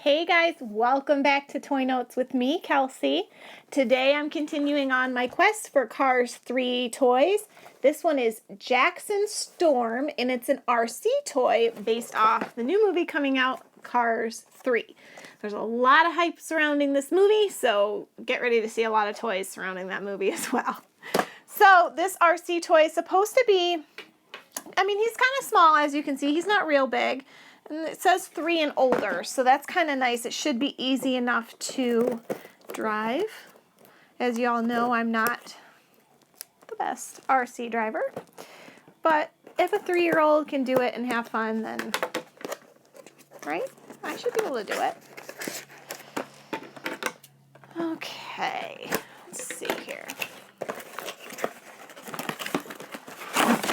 Hey guys, welcome back to Toy Notes with me, Kelsey. Today I'm continuing on my quest for Cars 3 toys. This one is Jackson Storm, and it's an RC toy based off the new movie coming out, Cars 3. There's a lot of hype surrounding this movie, so get ready to see a lot of toys surrounding that movie as well. So this RC toy is supposed to be, he's kind of small, as you can see. He's not real big. And it says 3 and older, so that's kind of nice. It should be easy enough to drive. As you all know, I'm not the best RC driver. But if a 3-year-old can do it and have fun, then, right? I should be able to do it. Okay, let's see here.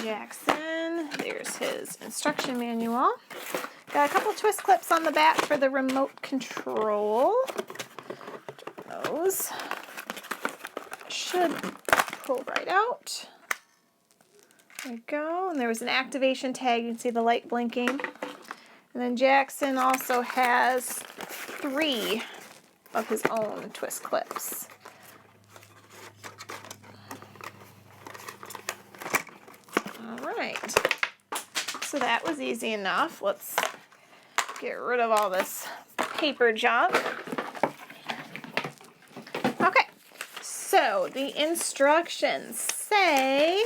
Jackson, there's his instruction manual. Got a couple twist clips on the back for the remote control. Those should pull right out. There we go. And there was an activation tag. You can see the light blinking. And then Jackson also has 3 of his own twist clips. All right. So that was easy enough. Let's get rid of all this paper junk. Okay, so the instructions say,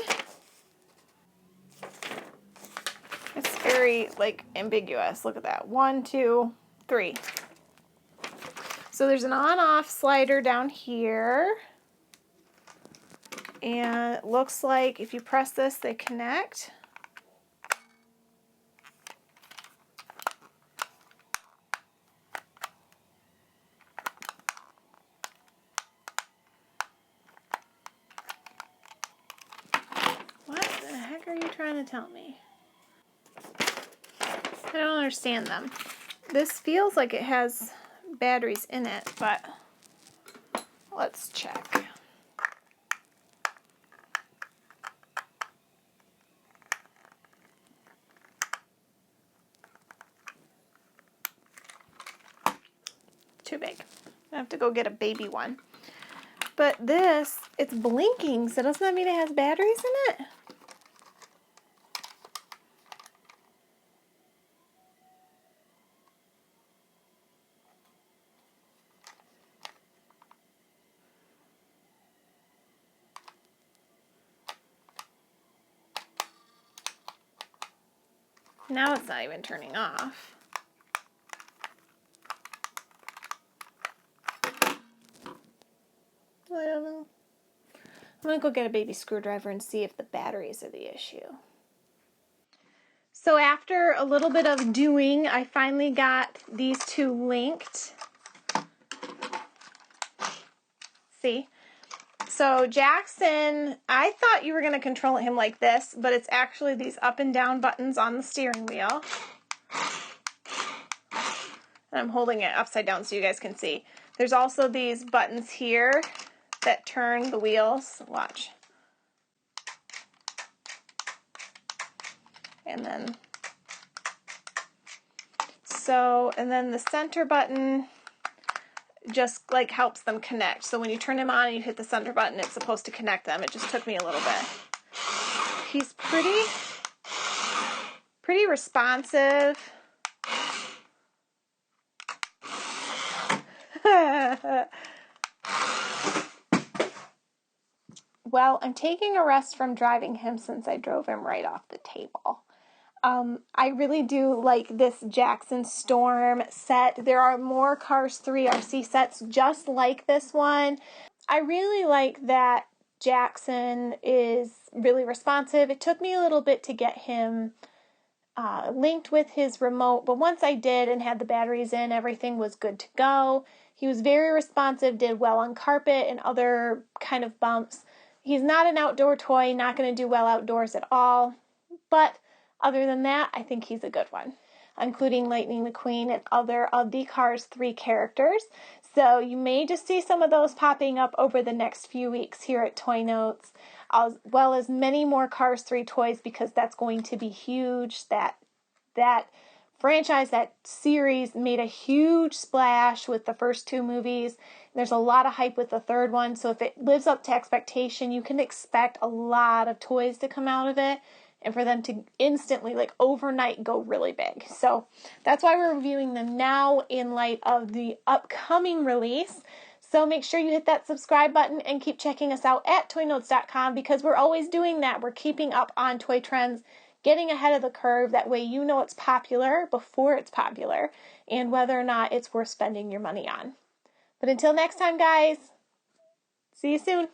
it's very ambiguous. Look at that. 1, 2, 3. So there's an on-off slider down here. And it looks like if you press this, they connect. What the heck are you trying to tell me? I don't understand them. This feels like it has batteries in it, but let's check. Too big. I have to go get a baby one. But this, it's blinking, so doesn't that mean it has batteries in it? Now it's not even turning off. I don't know. I'm going to go get a baby screwdriver and see if the batteries are the issue. So after a little bit of doing, I finally got these 2 linked. See? So Jackson, I thought you were going to control him like this, but it's actually these up and down buttons on the steering wheel. And I'm holding it upside down so you guys can see. There's also these buttons here that turn the wheels. Watch. And then, and then the center button just helps them connect. So when you turn him on and you hit the center button, it's supposed to connect them. It just took me a little bit. He's pretty responsive. Well, I'm taking a rest from driving him since I drove him right off the table. I really do like this Jackson Storm set. There are more Cars 3 RC sets just like this one. I really like that Jackson is really responsive. It took me a little bit to get him linked with his remote, but once I did and had the batteries in, everything was good to go. He was very responsive, did well on carpet and other kind of bumps. He's not an outdoor toy, not going to do well outdoors at all, but other than that, I think he's a good one, including Lightning McQueen and other of the Cars 3 characters. So you may just see some of those popping up over the next few weeks here at Toy Notes, as well as many more Cars 3 toys, because that's going to be huge. That franchise, that series made a huge splash with the first 2 movies. There's a lot of hype with the 3rd one, so if it lives up to expectation, you can expect a lot of toys to come out of it and for them to instantly, like overnight, go really big. So that's why we're reviewing them now in light of the upcoming release. So make sure you hit that subscribe button and keep checking us out at toynotes.com, because we're always doing that. We're keeping up on toy trends, getting ahead of the curve. That way you know it's popular before it's popular and whether or not it's worth spending your money on. But until next time, guys, see you soon.